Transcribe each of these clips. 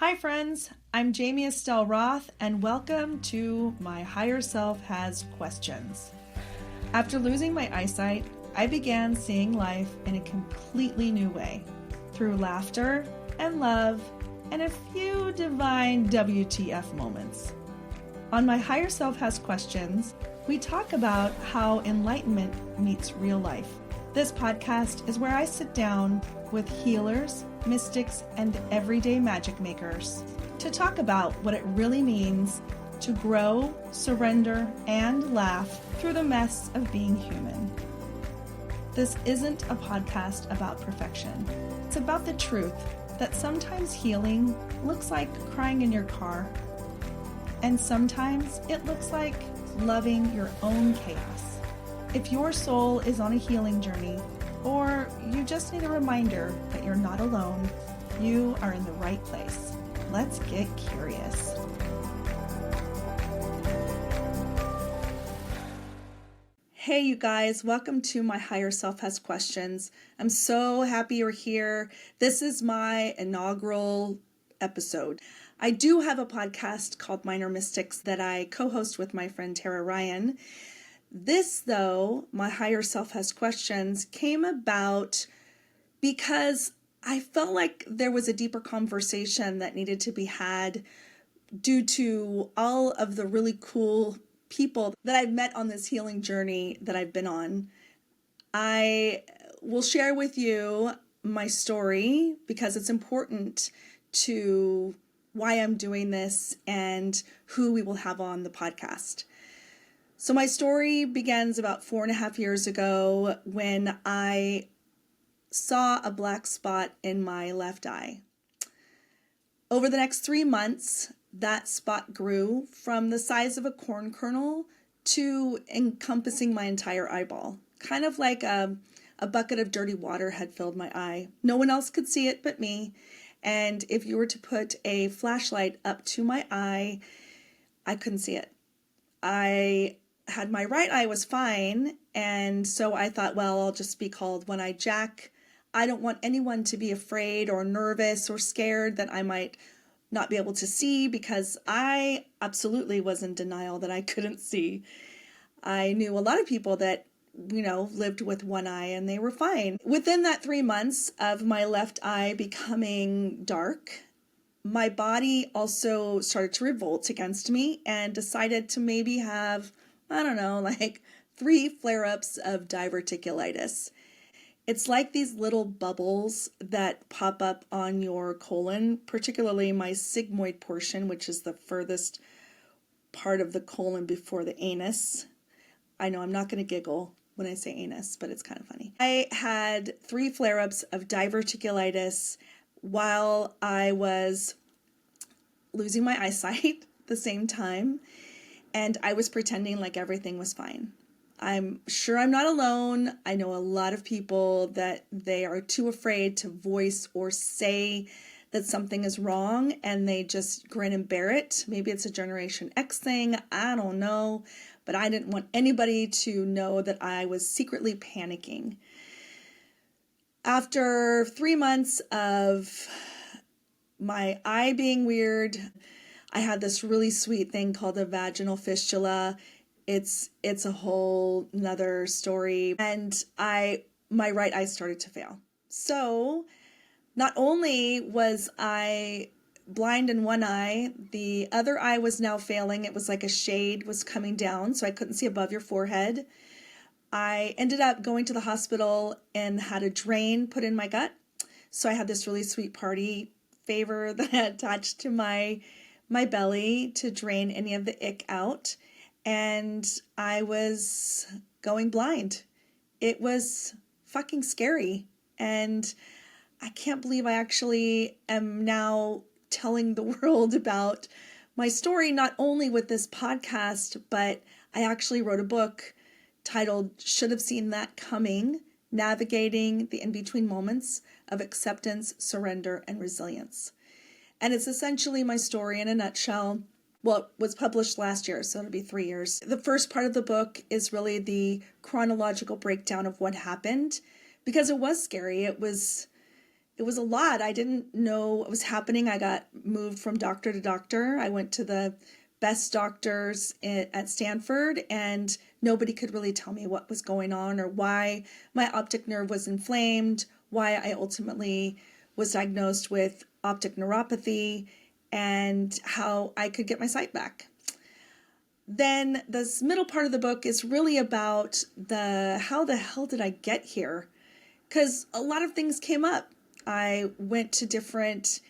Hi friends, I'm Jamie Estelle Roth and welcome to My Higher Self Has Questions. After losing my eyesight, I began seeing life in a completely new way, through laughter and love and a few divine WTF moments. On My Higher Self Has Questions, we talk about how enlightenment meets real life. This podcast is where I sit down with healers, mystics, and everyday magic makers to talk about what it really means to grow, surrender, and laugh through the mess of being human. This isn't a podcast about perfection. It's about the truth that sometimes healing looks like crying in your car, and sometimes it looks like loving your own chaos. If your soul is on a healing journey, or you just need a reminder that you're not alone, you are in the right place. Let's get curious. Hey, you guys, welcome to My Higher Self Has Questions. I'm so happy you're here. This is my inaugural episode. I do have a podcast called Minor Mystics that I co-host with my friend Tara Ryan. This, though, My Higher Self Has Questions, came about because I felt like there was a deeper conversation that needed to be had due to all of the really cool people that I've met on this healing journey that I've been on. I will share with you my story because it's important to why I'm doing this and who we will have on the podcast. So my story begins about 4.5 years ago when I saw a black spot in my left eye. Over the next 3 months, that spot grew from the size of a corn kernel to encompassing my entire eyeball. Kind of like a bucket of dirty water had filled my eye. No one else could see it but me. And if you were to put a flashlight up to my eye, I couldn't see it. I had my right eye was fine, and so I thought, well, I'll just be called One-Eyed Jack. I don't want anyone to be afraid or nervous or scared that I might not be able to see, because I absolutely was in denial that I couldn't see. I knew a lot of people that, lived with one eye and they were fine. Within that 3 months of my left eye becoming dark, my body also started to revolt against me and decided to maybe have, 3 flare-ups of diverticulitis. It's like these little bubbles that pop up on your colon, particularly my sigmoid portion, which is the furthest part of the colon before the anus. I know I'm not going to giggle when I say anus, but it's kind of funny. I had 3 flare-ups of diverticulitis while I was losing my eyesight at the same time, and I was pretending like everything was fine. I'm sure I'm not alone. I know a lot of people that they are too afraid to voice or say that something is wrong, and they just grin and bear it. Maybe it's a Generation X thing. I don't know. But I didn't want anybody to know that I was secretly panicking. After 3 months of my eye being weird, I had this really sweet thing called a vaginal fistula. It's a whole nother story. And my right eye started to fail. So not only was I blind in one eye, the other eye was now failing. It was like a shade was coming down, so I couldn't see above your forehead. I ended up going to the hospital and had a drain put in my gut. So I had this really sweet party favor that I attached to my belly to drain any of the ick out. And I was going blind. It was fucking scary. And I can't believe I actually am now telling the world about my story, not only with this podcast, but I actually wrote a book titled Should Have Seen That Coming, Navigating the In-Between Moments of Acceptance, Surrender, and Resilience. And it's essentially my story in a nutshell. Well, it was published last year, so it'll be 3 years. The first part of the book is really the chronological breakdown of what happened, because it was scary. It was it was a lot. I didn't know what was happening. I got moved from doctor to doctor. I went to the best doctors at Stanford, and nobody could really tell me what was going on or why my optic nerve was inflamed, why I ultimately was diagnosed with optic neuropathy, and how I could get my sight back. Then this middle part of the book is really about how the hell did I get here? Because a lot of things came up. I went to different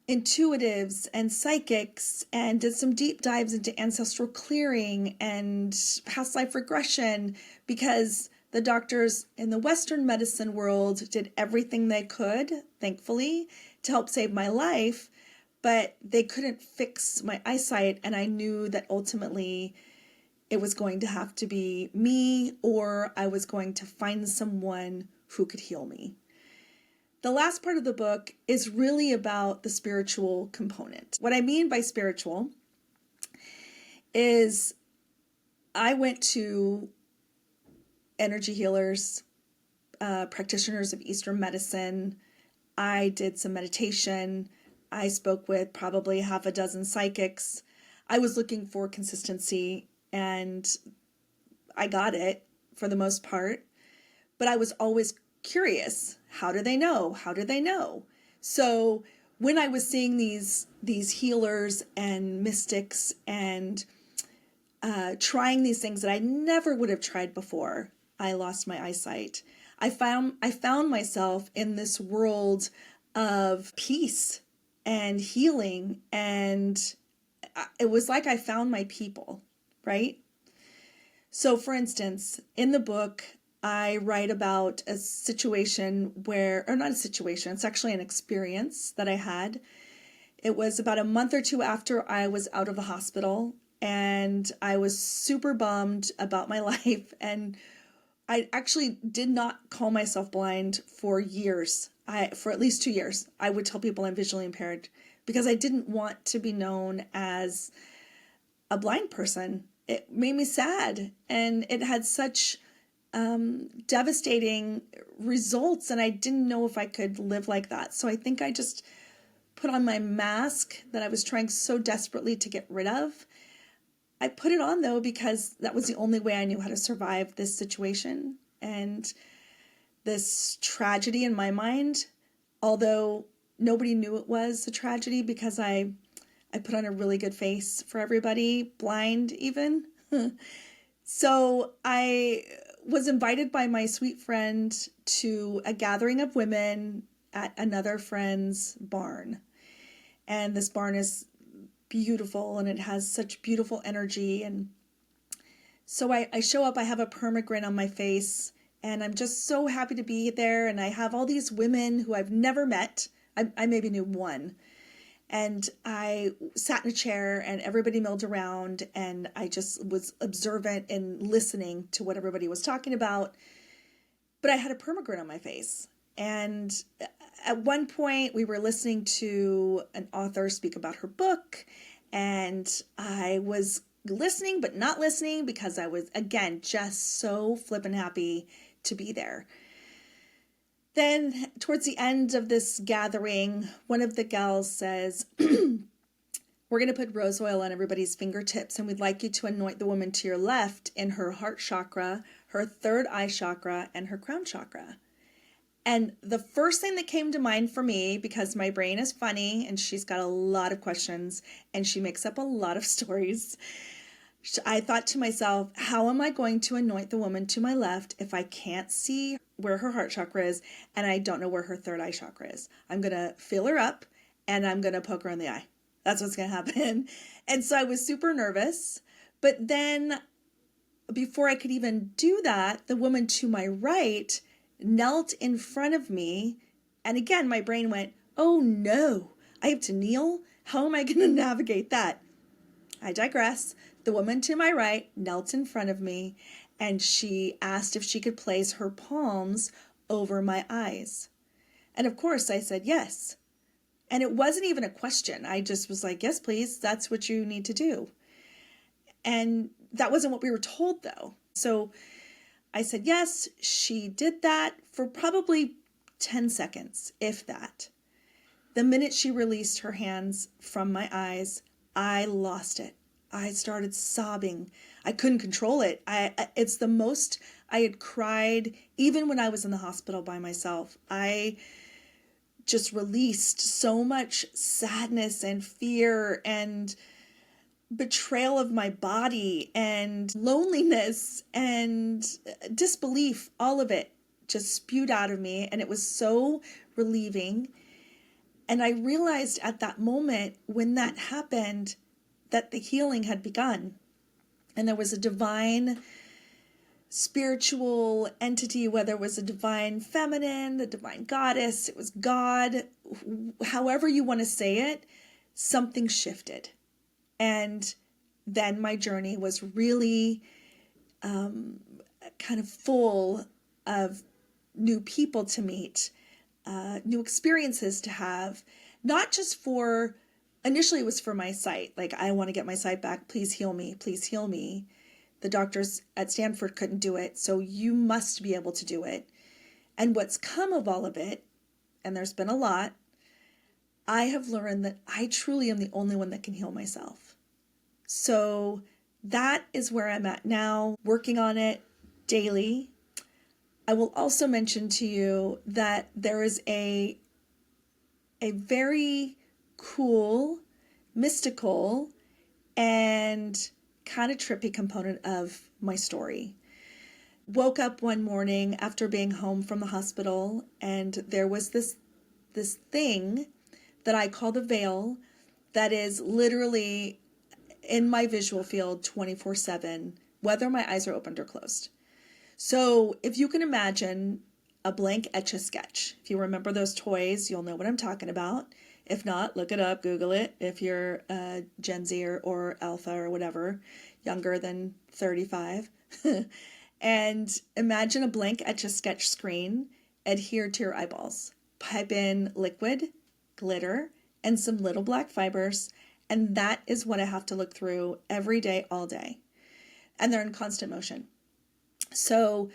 intuitives and psychics and did some deep dives into ancestral clearing and past life regression, because the doctors in the Western medicine world did everything they could, thankfully, to help save my life, but they couldn't fix my eyesight, and I knew that ultimately it was going to have to be me, or I was going to find someone who could heal me. The last part of the book is really about the spiritual component. What I mean by spiritual is I went to energy healers, practitioners of Eastern medicine. I did some meditation. I spoke with probably half a dozen psychics. I was looking for consistency, and I got it for the most part. But I was always curious. How do they know? How do they know? So when I was seeing these healers and mystics and trying these things that I never would have tried before, I lost my eyesight. I found myself in this world of peace and healing, and it was like I found my people, right? So for instance, in the book, I write about a situation or not a situation, it's actually an experience that I had. It was about a month or two after I was out of the hospital, and I was super bummed about my life, and I actually did not call myself blind for years. For at least 2 years, I would tell people I'm visually impaired because I didn't want to be known as a blind person. It made me sad, and it had such devastating results, and I didn't know if I could live like that. So I think I just put on my mask that I was trying so desperately to get rid of. I put it on though because that was the only way I knew how to survive this situation and this tragedy in my mind, although nobody knew it was a tragedy because I put on a really good face for everybody, blind even. So I was invited by my sweet friend to a gathering of women at another friend's barn. And this barn is beautiful, and it has such beautiful energy. And so I show up, I have a permagrin on my face, and I'm just so happy to be there. And I have all these women who I've never met. I maybe knew one. And I sat in a chair, and everybody milled around, and I just was observant and listening to what everybody was talking about. But I had a permagrin on my face. And at one point, we were listening to an author speak about her book, and I was listening but not listening because I was, again, just so flippin' happy to be there. Then, towards the end of this gathering, one of the gals says, we're going to put rose oil on everybody's fingertips, and we'd like you to anoint the woman to your left in her heart chakra, her third eye chakra, and her crown chakra. And the first thing that came to mind for me, because my brain is funny and she's got a lot of questions and she makes up a lot of stories, I thought to myself, how am I going to anoint the woman to my left if I can't see where her heart chakra is and I don't know where her third eye chakra is? I'm going to fill her up and I'm going to poke her in the eye. That's what's going to happen. And so I was super nervous. But then before I could even do that, the woman to my right knelt in front of me. And again, my brain went, oh no, I have to kneel? How am I going to navigate that? I digress. The woman to my right knelt in front of me, and she asked if she could place her palms over my eyes. And of course I said yes. And it wasn't even a question. I just was like, yes, please. That's what you need to do. And that wasn't what we were told though. So I said yes. She did that for probably 10 seconds, if that. The minute she released her hands from my eyes, I lost it. I started sobbing. I couldn't control it. It's the most I had cried even when I was in the hospital by myself. I just released so much sadness and fear and betrayal of my body and loneliness and disbelief. All of it just spewed out of me, and it was so relieving. And I realized at that moment when that happened that the healing had begun. And there was a divine spiritual entity, whether it was a divine feminine, the divine goddess, it was God, however you want to say it, something shifted. And then my journey was really kind of full of new people to meet, new experiences to have, not just for, initially it was for my sight. Like, I want to get my sight back. Please heal me. Please heal me. The doctors at Stanford couldn't do it, so you must be able to do it. And what's come of all of it, and there's been a lot, I have learned that I truly am the only one that can heal myself. So that is where I'm at now, working on it daily. I will also mention to you that there is a very cool, mystical, and kind of trippy component of my story. Woke up one morning after being home from the hospital, and there was this thing that I call the veil that is literally in my visual field 24/7, whether my eyes are opened or closed. So if you can imagine a blank Etch-a-Sketch, if you remember those toys, you'll know what I'm talking about. If not, look it up, Google it. If you're Gen Z or Alpha or whatever, younger than 35. And imagine a blank Etch-a-Sketch screen adhered to your eyeballs. Pipe in liquid, glitter, and some little black fibers. And that is what I have to look through every day, all day. And they're in constant motion. So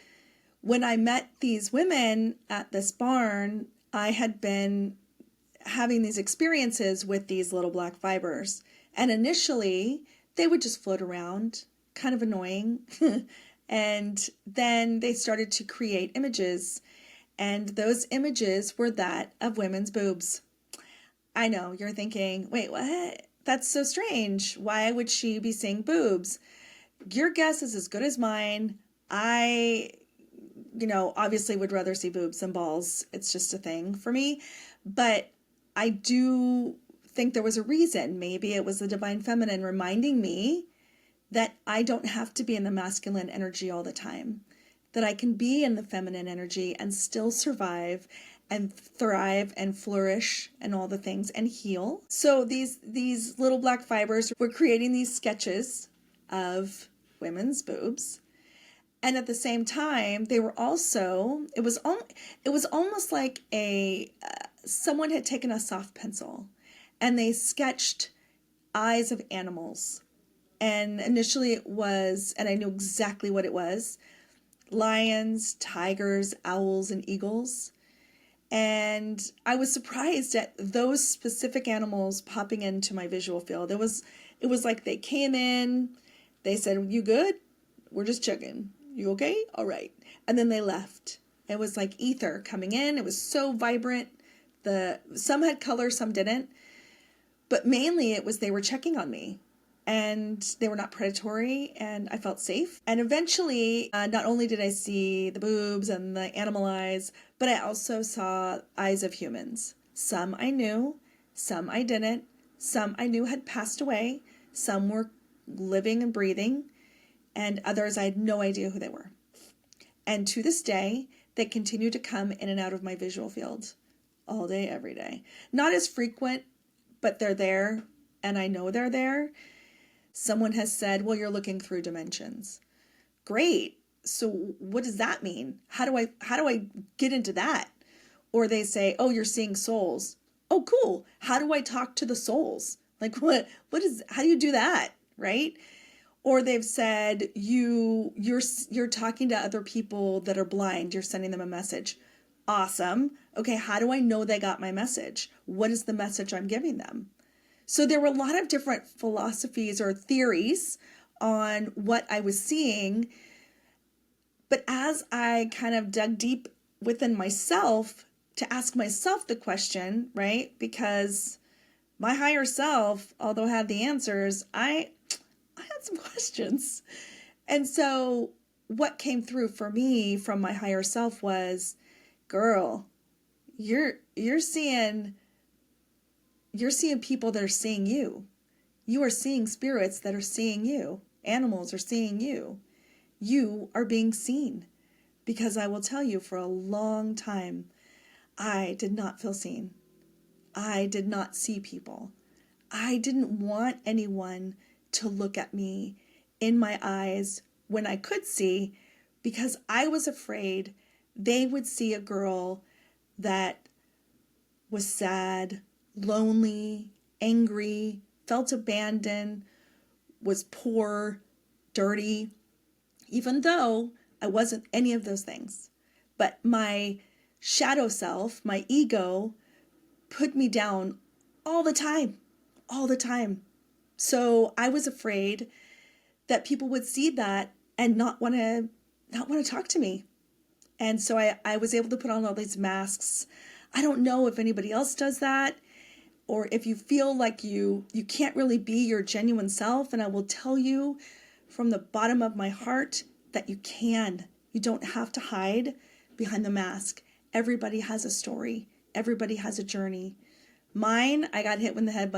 when I met these women at this barn, I had been having these experiences with these little black fibers. And initially, they would just float around, kind of annoying. And then they started to create images. And those images were that of women's boobs. I know, you're thinking, wait, what? That's so strange. Why would she be seeing boobs? Your guess is as good as mine. I obviously would rather see boobs than balls. It's just a thing for me. But I do think there was a reason. Maybe it was the divine feminine reminding me that I don't have to be in the masculine energy all the time, that I can be in the feminine energy and still survive and thrive and flourish and all the things and heal. So these little black fibers were creating these sketches of women's boobs. And at the same time, they were also, it was almost like someone had taken a soft pencil and they sketched eyes of animals. And initially it was, and I knew exactly what it was, lions, tigers, owls, and eagles. And I was surprised at those specific animals popping into my visual field. It was like they came in, they said, "You good? We're just checking. You okay? All right." And then they left. It was like ether coming in. It was so vibrant. Some had color, some didn't. But mainly it was they were checking on me. And they were not predatory, and I felt safe. And eventually, not only did I see the boobs and the animal eyes, but I also saw eyes of humans. Some I knew, some I didn't. Some I knew had passed away. Some were living and breathing, and others I had no idea who they were. And to this day, they continue to come in and out of my visual field all day, every day. Not as frequent, but they're there, and I know they're there. Someone has said, well, you're looking through dimensions. Great. So what does that mean? How do I get into that? Or they say, oh, you're seeing souls. Oh, cool. How do I talk to the souls? Like how do you do that? Right? Or they've said, you're talking to other people that are blind. You're sending them a message. Awesome. Okay, how do I know they got my message? What is the message I'm giving them? So there were a lot of different philosophies or theories on what I was seeing. But as I kind of dug deep within myself to ask myself the question, right? Because my higher self, although had the answers, I had some questions. And so what came through for me from my higher self was, girl, you're seeing people that are seeing you. You are seeing spirits that are seeing you. Animals are seeing you. You are being seen. Because I will tell you, for a long time, I did not feel seen. I did not see people. I didn't want anyone to look at me in my eyes when I could see, because I was afraid they would see a girl that was sad, lonely, angry, felt abandoned, was poor, dirty, even though I wasn't any of those things. But my shadow self, my ego, put me down all the time, all the time. So I was afraid that people would see that and not want to talk to me. And so I was able to put on all these masks. I don't know if anybody else does that, or if you feel like you can't really be your genuine self. And I will tell you from the bottom of my heart that you can. You don't have to hide behind the mask. Everybody has a story. Everybody has a journey. Mine, I got hit in the head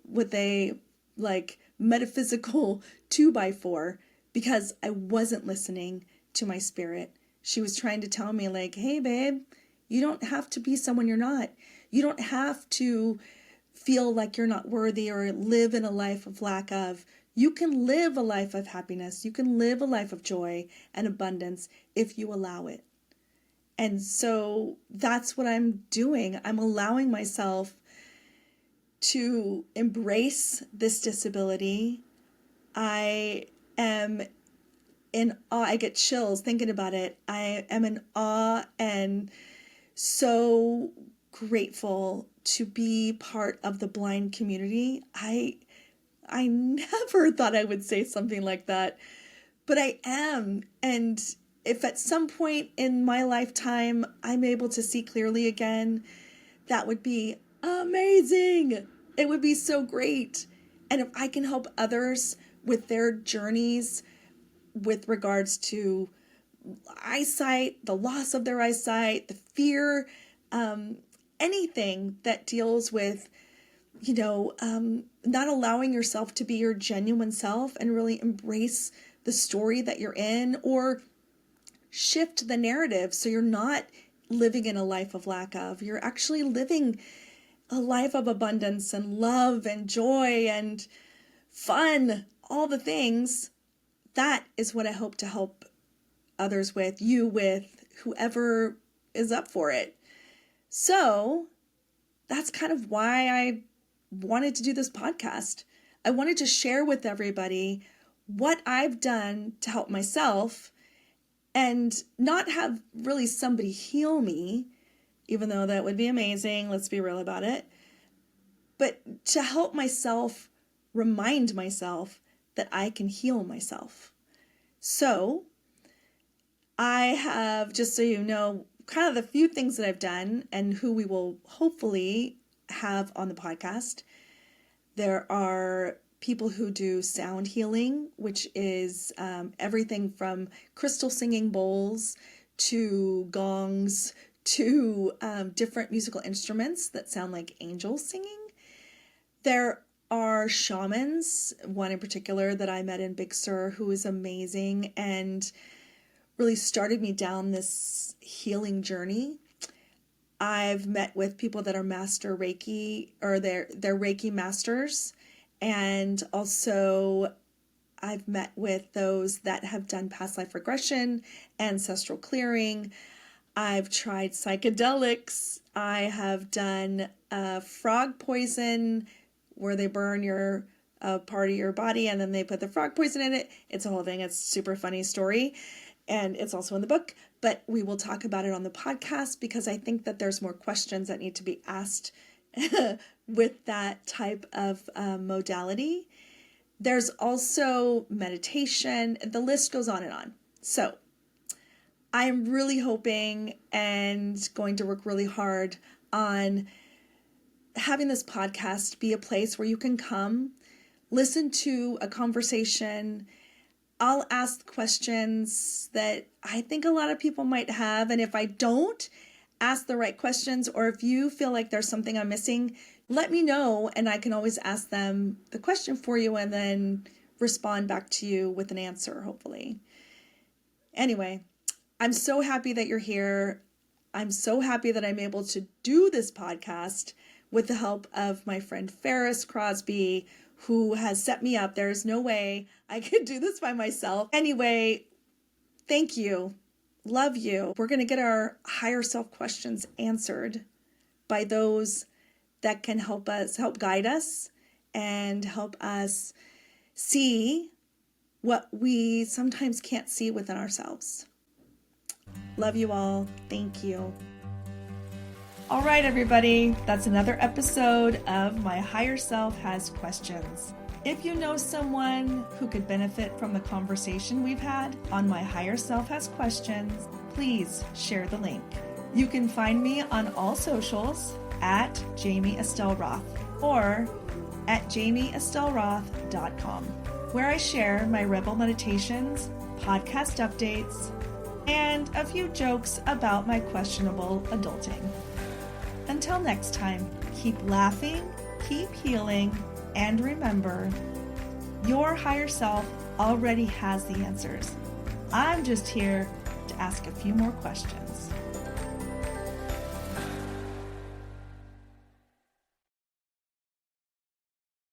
with a like metaphysical 2x4 because I wasn't listening to my spirit. She was trying to tell me like, hey babe, you don't have to be someone you're not. You don't have to feel like you're not worthy or live in a life of lack of. You can live a life of happiness. You can live a life of joy and abundance if you allow it. And so that's what I'm doing. I'm allowing myself to embrace this disability. I am in awe. I get chills thinking about it. I am in awe and so grateful to be part of the blind community. I never thought I would say something like that, but I am. And if at some point in my lifetime I'm able to see clearly again, that would be amazing. It would be so great. And if I can help others with their journeys with regards to eyesight, the loss of their eyesight, the fear, anything that deals with, not allowing yourself to be your genuine self and really embrace the story that you're in, or shift the narrative so you're not living in a life of lack of. You're actually living a life of abundance and love and joy and fun, all the things. That is what I hope to help others with, you with, whoever is up for it. So that's kind of why I wanted to do this podcast. I wanted to share with everybody what I've done to help myself and not have really somebody heal me, even though that would be amazing. Let's be real about it. But to help myself remind myself that I can heal myself. So I have, just so you know, kind of the few things that I've done and who we will hopefully have on the podcast. There are people who do sound healing, which is everything from crystal singing bowls to gongs to different musical instruments that sound like angels singing. There are shamans, one in particular that I met in Big Sur, who is amazing and really started me down this healing journey. I've met with people that are master Reiki, or they're Reiki masters, and also I've met with those that have done past life regression, ancestral clearing. I've tried psychedelics. I have done frog poison, where they burn your part of your body and then they put the frog poison in it. It's a whole thing. It's a super funny story, and it's also in the book. but we will talk about it on the podcast because I think that there's more questions that need to be asked with that type of modality. There's also meditation. The list goes on and on. So I am really hoping and going to work really hard on having this podcast be a place where you can come, listen to a conversation. I'll ask questions that I think a lot of people might have. And if I don't ask the right questions, or if you feel like there's something I'm missing, let me know and I can always ask them the question for you and then respond back to you with an answer, hopefully. Anyway, I'm so happy that you're here. I'm so happy that I'm able to do this podcast with the help of my friend Ferris Crosby, who has set me up. There's no way I could do this by myself. Anyway, thank you. Love you. We're going to get our higher self questions answered by those that can help guide us and help us see what we sometimes can't see within ourselves. Love you all. Thank you. All right, everybody. That's another episode of My Higher Self Has Questions. If you know someone who could benefit from the conversation we've had on My Higher Self Has Questions, please share the link. You can find me on all socials at Jamie Estelle Roth or at jamieestelleroth.com, where I share my Rebel Meditations, podcast updates, and a few jokes about my questionable adulting. Until next time, keep laughing, keep healing, and remember, your higher self already has the answers. I'm just here to ask a few more questions.